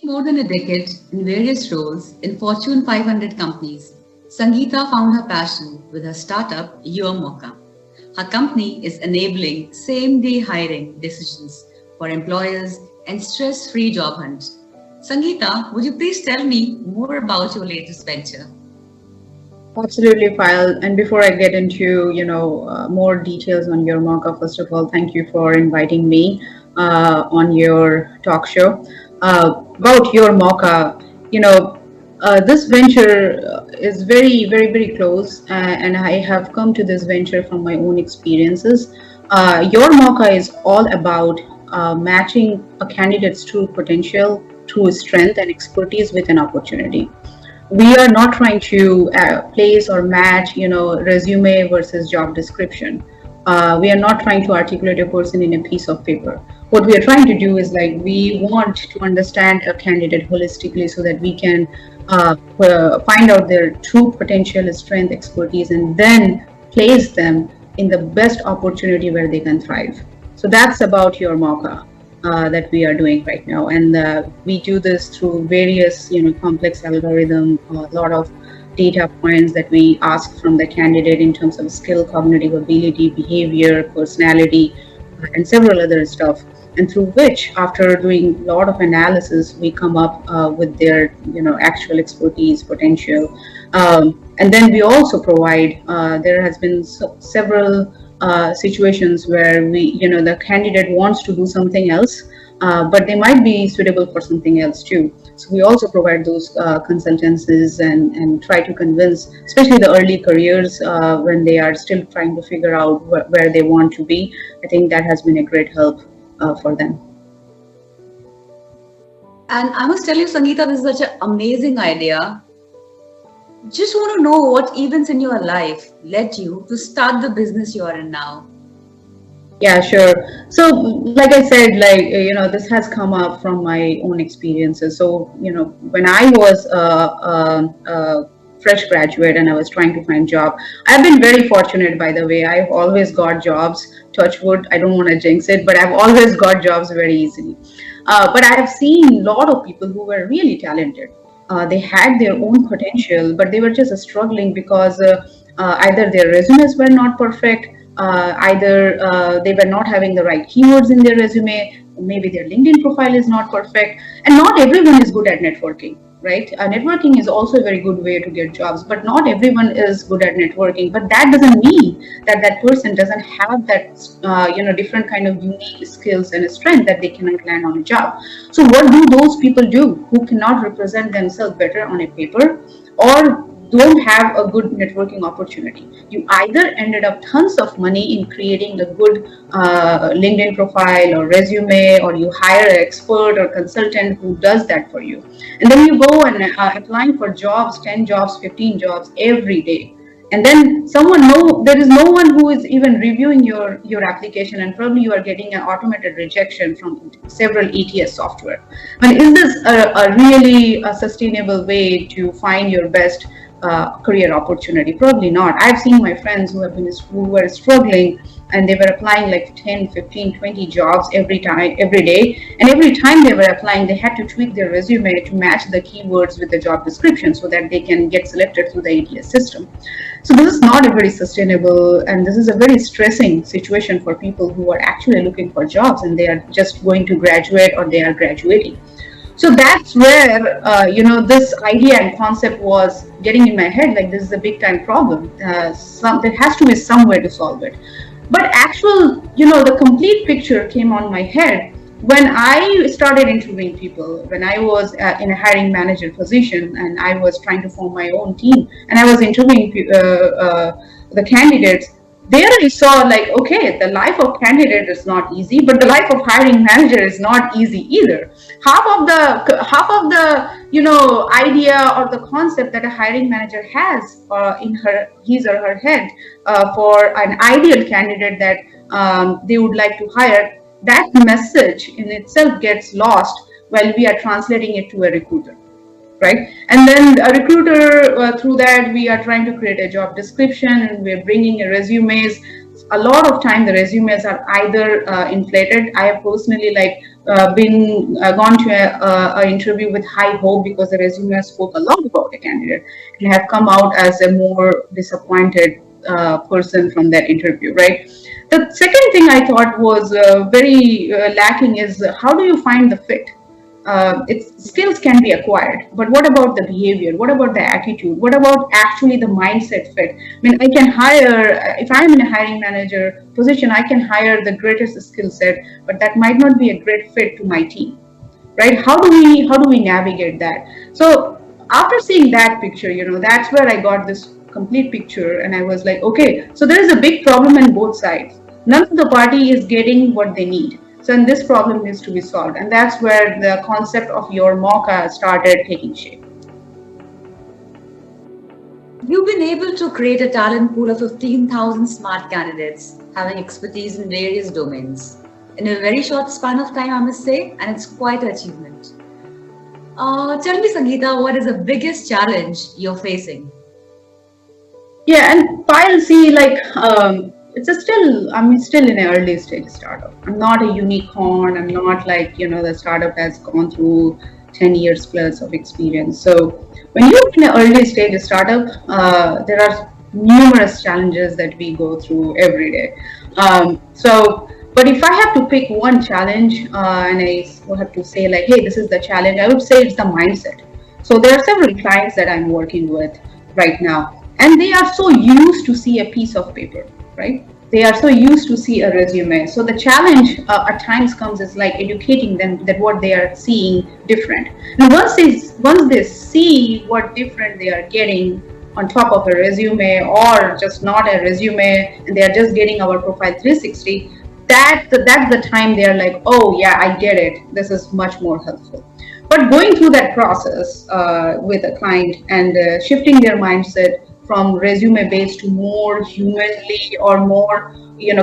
more than a decade in various roles in Fortune 500 companies, Sangita found her passion with her startup, YourMauka. Her company is enabling same day hiring decisions for employers and stress free job hunt. Sangita, would you please tell me more about your latest venture? Absolutely, File. And before I get into, more details on your mocha, first of all, thank you for inviting me on your talk show. About your mocha, this venture is very, very, very close, and I have come to this venture from my own experiences. Your mocha is all about matching a candidate's true potential, true strength, and expertise with an opportunity. We are not trying to place or match resume versus job description. We are not trying to articulate a person in a piece of paper. What we are trying to do is, like, we want to understand a candidate holistically so that we can find out their true potential, strength, expertise, and then place them in the best opportunity where they can thrive. So that's about your mocha that we are doing right now, and we do this through various complex algorithm, a lot of data points that we ask from the candidate in terms of skill, cognitive ability, behavior, personality, and several other stuff, and through which, after doing a lot of analysis, we come up with their actual expertise, potential. And then we also provide, there has been several situations where the candidate wants to do something else, but they might be suitable for something else too. So we also provide those consultancies and try to convince, especially the early careers, when they are still trying to figure out where they want to be. I think that has been a great help for them. And I must tell you, Sangita, this is such an amazing idea. Just want to know what events in your life led you to start the business you are in now. Yeah, sure. So, like I said, this has come up from my own experiences. So, when I was a fresh graduate and I was trying to find job, I've been very fortunate, by the way. I've always got jobs. Touch wood, I don't want to jinx it, but I've always got jobs very easily. But I have seen a lot of people who were really talented. They had their own potential, but they were just struggling because either their resumes were not perfect, either they were not having the right keywords in their resume, maybe their LinkedIn profile is not perfect, and not everyone is good at networking. Right, networking is also a very good way to get jobs, but not everyone is good at networking. But that doesn't mean that that person doesn't have that different kind of unique skills and strength that they cannot land on a job. So what do those people do who cannot represent themselves better on a paper, or don't have a good networking opportunity? You either ended up tons of money in creating a good LinkedIn profile or resume, or you hire an expert or consultant who does that for you, and then you go and applying for jobs, 10 jobs, 15 jobs every day, and then there is no one who is even reviewing your application, and probably you are getting an automated rejection from several ETS software. I mean, is this a really a sustainable way to find your best career opportunity? Probably not. I've seen my friends who were struggling, and they were applying like 10, 15, 20 jobs every day, and every time they were applying, they had to tweak their resume to match the keywords with the job description so that they can get selected through the ATS system. So this is not a very sustainable, and this is a very stressing situation for people who are actually looking for jobs and they are just going to graduate or they are graduating. So that's where this idea and concept was getting in my head, like, this is a big time problem. There has to be some way to solve it. But the complete picture came on my head when I started interviewing people, when I was in a hiring manager position and I was trying to form my own team, and I was interviewing the candidates. There I saw, like, okay, the life of candidate is not easy, but the life of hiring manager is not easy either. Half of the idea or the concept that a hiring manager has in his or her head for an ideal candidate that they would like to hire, that message in itself gets lost while we are translating it to a recruiter, right? And then a recruiter, through that, we are trying to create a job description and we're bringing resumes. a lot of time the resumes are either inflated. I have personally been gone to a interview with high hope because the resume spoke a lot about a candidate, and have come out as a more disappointed person from that interview, right? The second thing I thought was very lacking is how do you find the fit? Its skills can be acquired, but what about the behavior? What about the attitude? What about actually the mindset fit? I mean, I can hire, if I'm in a hiring manager position, I can hire the greatest skill set, but that might not be a great fit to my team, right? How do we navigate that? So after seeing that picture, that's where I got this complete picture, and I was like, okay, so there is a big problem on both sides. None of the party is getting what they need. So and this problem needs to be solved, and that's where the concept of YourMauka started taking shape. You've been able to create a talent pool of 15,000 smart candidates having expertise in various domains in a very short span of time, I must say, and it's quite an achievement. Tell me, Sangita, what is the biggest challenge you're facing? Yeah, and Pile see it's a still I'm still in an early stage startup. I'm not a unicorn. I'm not like the startup has gone through 10 years plus of experience. So when you're in an early stage startup, there are numerous challenges that we go through every day. But if I have to pick one challenge, and I have to say like, hey, this is the challenge, I would say it's the mindset. So there are several clients that I'm working with right now, and they are so used to see a piece of paper, right? They are so used to see a resume. So the challenge at times comes is like educating them that what they are seeing different. And once they see what different they are getting on top of a resume, or just not a resume, and they are just getting our profile 360, that's the time they are like, oh yeah, I get it, this is much more helpful. But going through that process with a client and shifting their mindset from resume based to more humanly or more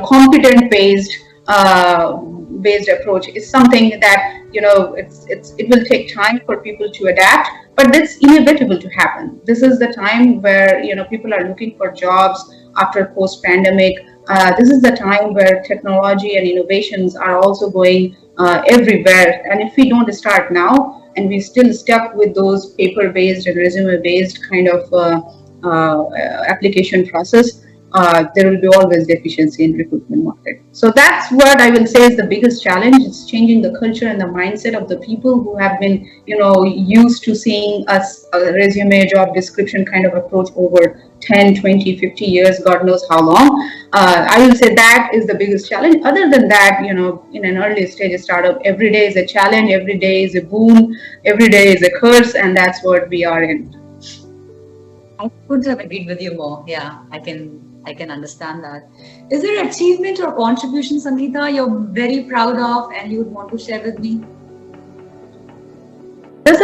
competent based approach is something that it will take time for people to adapt, but it's inevitable to happen. This is the time where people are looking for jobs after post pandemic. This is the time where technology and innovations are also going everywhere, and if we don't start now and we still stuck with those paper based and resume based kind of application process, there will be always deficiency in recruitment market. So that's what I will say is the biggest challenge. It's changing the culture and the mindset of the people who have been, used to seeing us a resume job description kind of approach over 10, 20, 50 years, God knows how long. I will say that is the biggest challenge. Other than that, in an early stage startup, every day is a challenge, every day is a boon, every day is a curse, and that's what we are in. I couldn't have agreed with you more. Yeah, I can understand that. Is there an achievement or contribution, Sangita, you're very proud of and you would want to share with me? This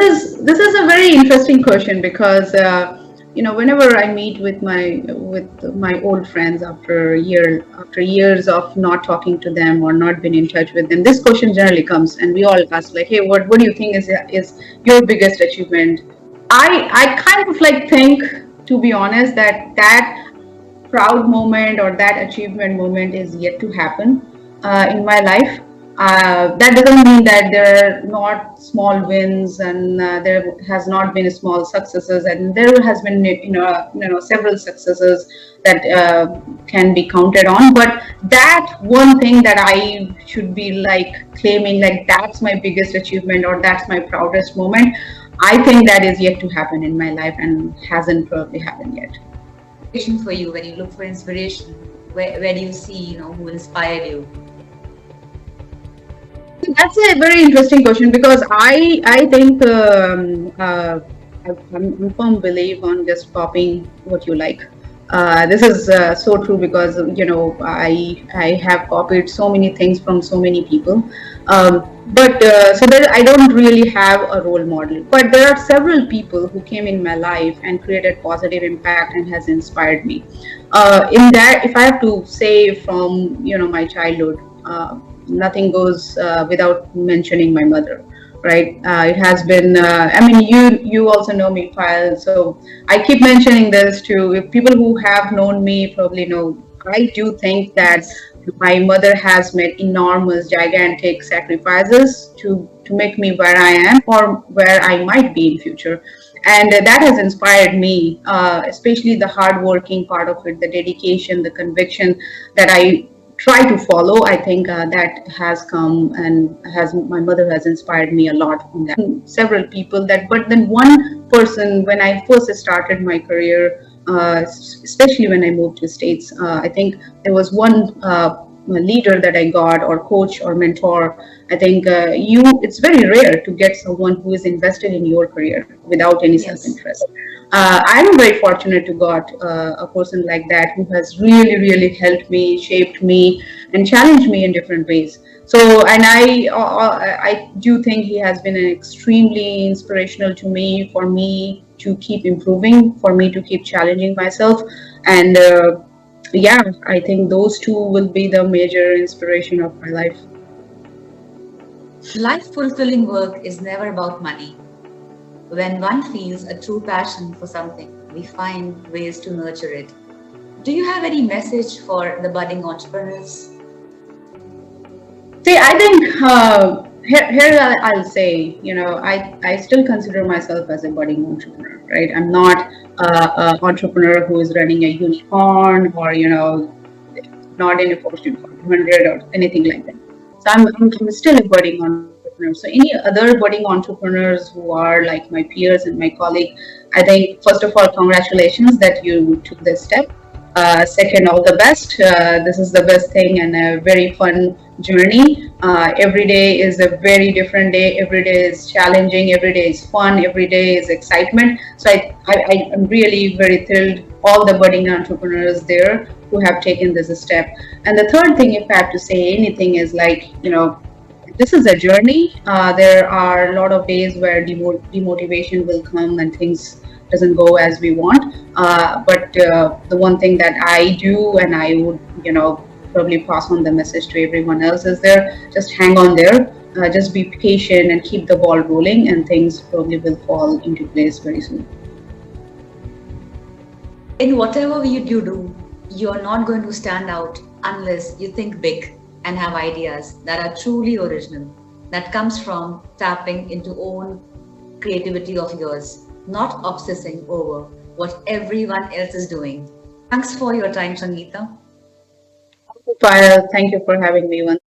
is a very interesting question because whenever I meet with my old friends after years of not talking to them or not been in touch with them, this question generally comes, and we all ask like, hey, what do you think is your biggest achievement? I kind of like think, to be honest, that proud moment or that achievement moment is yet to happen in my life. That doesn't mean that there are not small wins, and there has not been small successes, and there has been several successes that can be counted on. But that one thing that I should be like claiming like that's my biggest achievement or that's my proudest moment, I think that is yet to happen in my life and hasn't probably happened yet. For you, when you look for inspiration, where do you see, who inspired you? That's a very interesting question because I think I'm a firm belief on just copying what you like. This is so true because I have copied so many things from so many people, but so that I don't really have a role model. But there are several people who came in my life and created positive impact and has inspired me. In that, if I have to say from my childhood. Nothing goes without mentioning my mother, right? It has been. I mean, you also know me, Payal. So I keep mentioning this to people who have known me. Probably know I do think that Yes. my mother has made enormous, gigantic sacrifices to make me where I am or where I might be in future. And that has inspired me, especially the hardworking part of it, the dedication, the conviction that I try to follow. I think that has come and has my mother has inspired me a lot on that. Several people that, but then one person when I first started my career, especially when I moved to States, I think there was one leader that I got, or coach or mentor. I think it's very rare to get someone who is invested in your career without any Yes. self-interest. I'm very fortunate to got a person like that who has really, really helped me, shaped me, and challenged me in different ways. So, and I do think he has been an extremely inspirational to me, for me to keep improving, for me to keep challenging myself, and yeah, I think those two will be the major inspiration of my life. Life fulfilling work is never about money. When one feels a true passion for something, we find ways to nurture it. Do you have any message for the budding entrepreneurs? See, I think here I'll say, I still consider myself as a budding entrepreneur, right? I'm not an entrepreneur who is running a unicorn, or, not in a Fortune 500 or anything like that. So I'm still a budding entrepreneur. So any other budding entrepreneurs who are like my peers and my colleague, I think first of all, congratulations that you took this step. Second, all the best. This is the best thing and a very fun journey. Every day is a very different day. Every day is challenging. Every day is fun. Every day is excitement. So I am really very thrilled. All the budding entrepreneurs there who have taken this step. And the third thing, if I have to say anything, is like, this is a journey. There are a lot of days where demotivation will come and things doesn't go as we want. But the one thing that I do, and I would, probably pass on the message to everyone else, is there, just hang on there. Just be patient and keep the ball rolling, and things probably will fall into place very soon. In whatever you do, you are not going to stand out unless you think big and have ideas that are truly original, that comes from tapping into own creativity of yours, not obsessing over what everyone else is doing. Thanks for your time, Sangeeta. Payal, thank you for having me once again.